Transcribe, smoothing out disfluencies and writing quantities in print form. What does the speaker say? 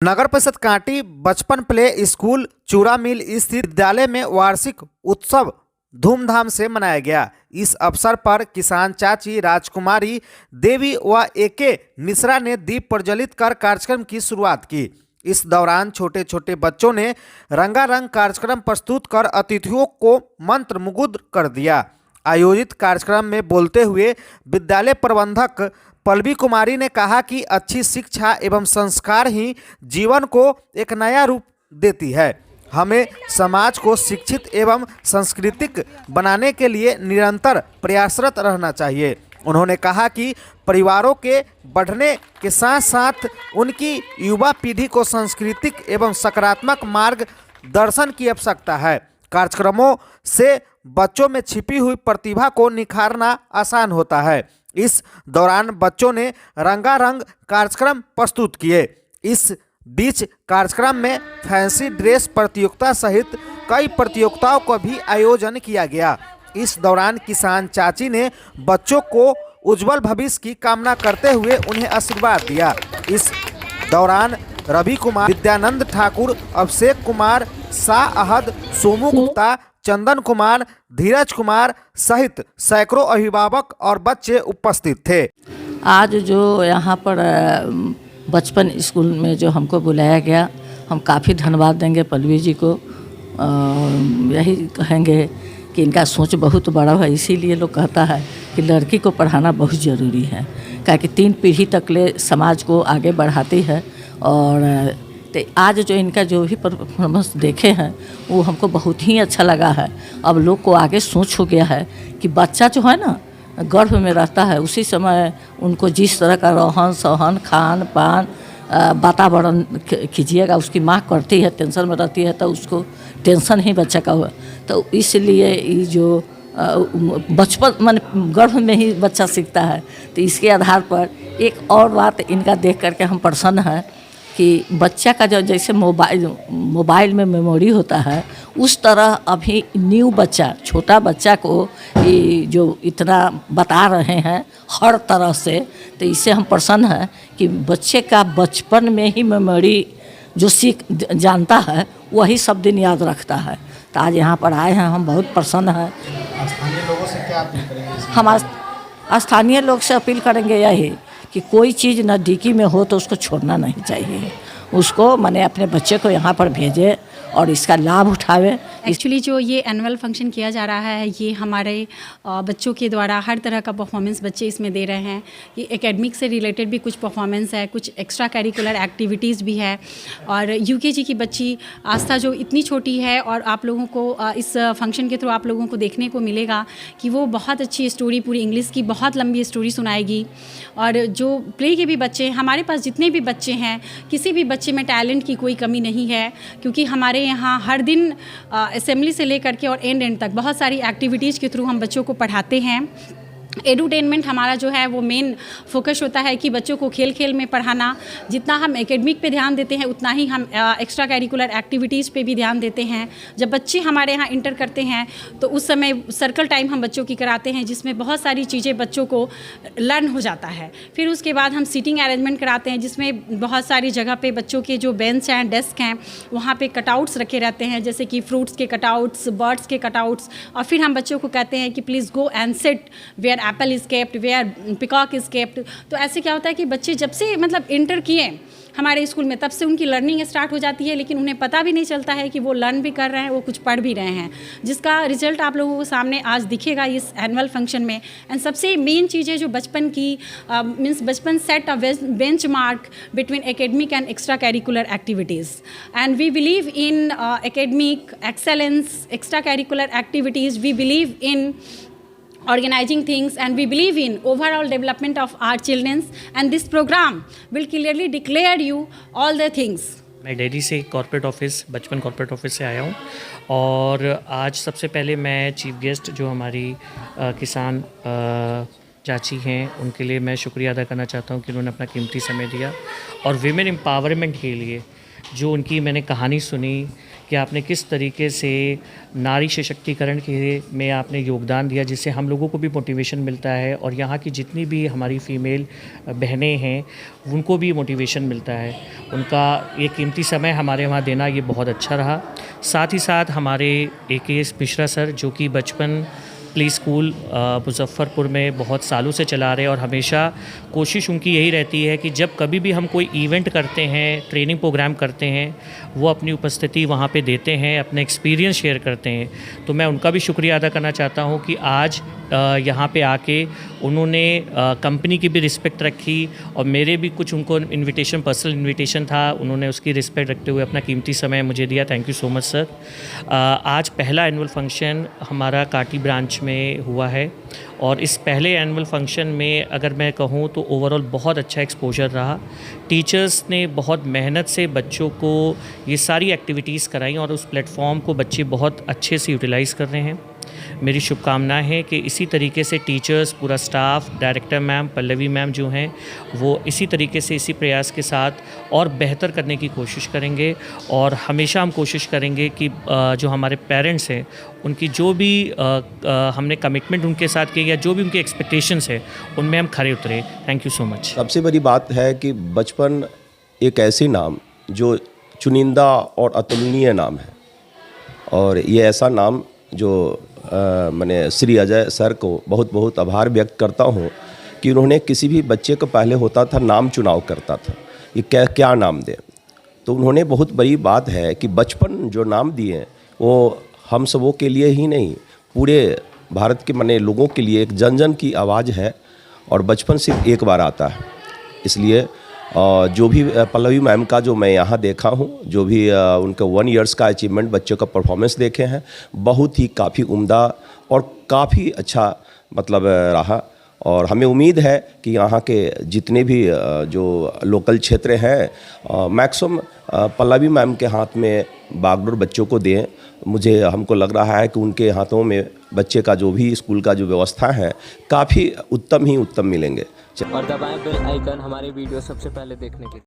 नगर परिषद कांटी बचपन play school चूरा मिल स्थित विद्यालय में वार्षिक उत्सव धूमधाम से मनाया गया। इस अवसर पर किसान चाची राजकुमारी देवी व एके मिश्रा ने दीप प्रज्वलित कर कार्यक्रम की शुरुआत की। इस दौरान छोटे छोटे बच्चों ने रंगारंग कार्यक्रम प्रस्तुत कर अतिथियों को मंत्रमुग्ध कर दिया। आयोजित कार्यक्रम में बोलते हुए विद्यालय प्रबंधक पल्लवी कुमारी ने कहा कि अच्छी शिक्षा एवं संस्कार ही जीवन को एक नया रूप देती है। हमें समाज को शिक्षित एवं सांस्कृतिक बनाने के लिए निरंतर प्रयासरत रहना चाहिए। उन्होंने कहा कि परिवारों के बढ़ने के साथ साथ उनकी युवा पीढ़ी को सांस्कृतिक एवं सकारात्मक मार्गदर्शन की आवश्यकता है। कार्यक्रमों से बच्चों में छिपी हुई प्रतिभा को निखारना आसान होता है। इस दौरान बच्चों ने रंगारंग कार्यक्रम प्रस्तुत किए। इस बीच कार्यक्रम में फैंसी ड्रेस प्रतियोगिता सहित कई प्रतियोगिताओं का भी आयोजन किया गया। इस दौरान किसान चाची ने बच्चों को उज्जवल भविष्य की कामना करते हुए उन्हें आशीर्वाद दिया। इस दौरान रवि कुमार, विद्यानंद ठाकुर, अभिषेक कुमार, शाह अहद, सोमू गुप्ता, चंदन कुमार, धीरज कुमार सहित सैकड़ों अभिभावक और बच्चे उपस्थित थे। आज जो यहाँ पर बचपन स्कूल में जो हमको बुलाया गया, हम काफ़ी धन्यवाद देंगे पल्लवी जी को। यही कहेंगे कि इनका सोच बहुत बड़ा है, इसीलिए लोग कहता है कि लड़की को पढ़ाना बहुत ज़रूरी है, क्योंकि 3 पीढ़ी तक ले समाज को आगे बढ़ाती है। और तो आज जो इनका जो भी परफॉर्मेंस देखे हैं वो हमको बहुत ही अच्छा लगा है। अब लोग को आगे सोच हो गया है कि बच्चा जो है ना गर्भ में रहता है, उसी समय उनको जिस तरह का रहन सहन खान पान वातावरण कीजिएगा, उसकी माँ करती है, टेंशन में रहती है तो उसको टेंशन ही बच्चा का हुआ। तो इसलिए ये जो बचपन मान गर्भ में ही बच्चा सीखता है। तो इसके आधार पर एक और बात इनका देख करके हम प्रसन्न हैं कि बच्चा का जो जैसे मोबाइल में मेमोरी होता है, उस तरह अभी न्यू बच्चा छोटा बच्चा को जो इतना बता रहे हैं हर तरह से, तो इससे हम प्रसन्न हैं कि बच्चे का बचपन में ही मेमोरी जो सीख जानता है वही सब दिन याद रखता है। तो आज यहाँ पर आए हैं, हम बहुत प्रसन्न हैं। स्थानीय लोगों से क्या अपील करेंगे? हम स्थानीय लोग से अपील करेंगे यही कि कोई चीज़ नज़दीकी में हो तो उसको छोड़ना नहीं चाहिए, उसको माने अपने बच्चे को यहाँ पर भेजे और इसका लाभ उठावे। एक्चुअली जो ये एनुअल फंक्शन किया जा रहा है, ये हमारे बच्चों के द्वारा हर तरह का परफॉर्मेंस बच्चे इसमें दे रहे हैं। ये एकेडमिक से रिलेटेड भी कुछ परफॉर्मेंस है, कुछ एक्स्ट्रा करिकुलर एक्टिविटीज़ भी है। और यूकेजी की बच्ची आस्था जो इतनी छोटी है, और आप लोगों को इस फंक्शन के थ्रू आप लोगों को देखने को मिलेगा कि वो बहुत अच्छी स्टोरी, पूरी इंग्लिश की बहुत लंबी स्टोरी सुनाएगी। और जो प्ले के भी बच्चे, हमारे पास जितने भी बच्चे हैं, किसी भी बच्चे में टैलेंट की कोई कमी नहीं है, क्योंकि हमारे यहाँ हर दिन असेंबली से लेकर के और एंड तक बहुत सारी एक्टिविटीज़ के थ्रू हम बच्चों को पढ़ाते हैं। एडुटेनमेंट हमारा जो है वो मेन फोकस होता है कि बच्चों को खेल खेल में पढ़ाना। जितना हम एकेडमिक पे ध्यान देते हैं उतना ही हम एक्स्ट्रा करिकुलर एक्टिविटीज़ पे भी ध्यान देते हैं। जब बच्चे हमारे यहाँ इंटर करते हैं तो उस समय सर्कल टाइम हम बच्चों की कराते हैं, जिसमें बहुत सारी चीज़ें बच्चों को लर्न हो जाता है। फिर उसके बाद हम सीटिंग अरेंजमेंट कराते हैं, जिसमें बहुत सारी जगह पे बच्चों के जो बेंच हैं, डेस्क हैं, वहाँ पे कटआउट्स रखे रहते हैं, जैसे कि फ्रूट्स के कटआउट्स, बर्ड्स के कटआउट्स। और फिर हम बच्चों को कहते हैं कि please go and sit where apple is kept, where peacock is kept. तो ऐसे क्या होता है कि बच्चे जब से मतलब इंटर किए हमारे स्कूल में, तब से उनकी लर्निंग स्टार्ट हो जाती है, लेकिन उन्हें पता भी नहीं चलता है कि वो लर्न भी कर रहे हैं, वो कुछ पढ़ भी रहे हैं, जिसका रिजल्ट आप लोगों को सामने आज दिखेगा इस एनुअल फंक्शन में। एंड सबसे मेन चीज़ है जो बचपन की मीन्स बचपन set a benchmark between academic and extracurricular activities. And we believe in academic excellence, extracurricular activities, we believe in organizing things, and we believe in overall development of our children, and this program will clearly declare you all the things. मैं daily से corporate office, बचपन corporate office से आया हूँ, और आज सबसे पहले मैं चीफ गेस्ट जो हमारी किसान चाची हैं उनके लिए मैं शुक्रिया अदा करना चाहता हूँ कि उन्होंने अपना कीमती समय दिया और विमेन एम्पावरमेंट के लिए जो उनकी मैंने कहानी सुनी कि आपने किस तरीके से नारी सशक्तिकरण के में आपने योगदान दिया, जिससे हम लोगों को भी मोटिवेशन मिलता है और यहाँ की जितनी भी हमारी फ़ीमेल बहनें हैं उनको भी मोटिवेशन मिलता है। उनका ये कीमती समय हमारे वहाँ देना ये बहुत अच्छा रहा। साथ ही साथ हमारे AKS मिश्रा सर जो कि बचपन प्ले स्कूल मुजफ्फ़रपुर में बहुत सालों से चला रहे और हमेशा कोशिश उनकी यही रहती है कि जब कभी भी हम कोई इवेंट करते हैं, ट्रेनिंग प्रोग्राम करते हैं, वो अपनी उपस्थिति वहाँ पे देते हैं, अपने एक्सपीरियंस शेयर करते हैं। तो मैं उनका भी शुक्रिया अदा करना चाहता हूँ कि आज यहाँ पे आके उन्होंने कंपनी की भी रिस्पेक्ट रखी और मेरे भी कुछ उनको इनविटेशन, पर्सनल इनविटेशन था, उन्होंने उसकी रिस्पेक्ट रखते हुए अपना कीमती समय मुझे दिया। Thank you so much sir. आज पहला एनुअल फंक्शन हमारा काटी ब्रांच में हुआ है और इस पहले एनुअल फंक्शन में अगर मैं कहूँ तो ओवरऑल बहुत अच्छा एक्सपोजर रहा। टीचर्स ने बहुत मेहनत से बच्चों को ये सारी एक्टिविटीज़ कराई और उस प्लेटफॉर्म को बच्चे बहुत अच्छे से यूटिलाइज़ कर रहे हैं। मेरी शुभकामनाएं है कि इसी तरीके से टीचर्स, पूरा staff, director ma'am, Pallavi ma'am जो हैं वो इसी तरीके से, इसी प्रयास के साथ और बेहतर करने की कोशिश करेंगे और हमेशा हम कोशिश करेंगे कि जो हमारे पेरेंट्स हैं उनकी जो भी हमने कमिटमेंट उनके साथ की या जो भी उनकी एक्सपेक्टेशंस है उनमें हम खरे उतरे। Thank you so much. सबसे बड़ी बात है कि बचपन एक ऐसी नाम जो चुनिंदा और अतुलनीय नाम है और ये ऐसा नाम जो मैंने श्री अजय सर को बहुत बहुत आभार व्यक्त करता हूँ कि उन्होंने किसी भी बच्चे को पहले होता था नाम चुनाव करता था कि क्या नाम दें, तो उन्होंने बहुत बड़ी बात है कि बचपन जो नाम दिए वो हम सबों के लिए ही नहीं, पूरे भारत के माने लोगों के लिए एक जन जन की आवाज़ है और बचपन सिर्फ एक बार आता है। इसलिए जो भी पल्लवी मैम का जो मैं यहाँ देखा हूँ, जो भी उनका 1 ईयर्स का अचीवमेंट बच्चों का परफॉर्मेंस देखे हैं, बहुत ही काफ़ी उम्दा और काफ़ी अच्छा मतलब रहा और हमें उम्मीद है कि यहाँ के जितने भी जो लोकल क्षेत्र हैं मैक्सिमम पल्लवी मैम के हाथ में बागडोर बच्चों को दें। हमको लग रहा है कि उनके हाथों में बच्चे का जो भी स्कूल का जो व्यवस्था है काफ़ी उत्तम ही उत्तम मिलेंगे। और दबाएं बेल आइकन हमारे वीडियो सबसे पहले देखने के लिए।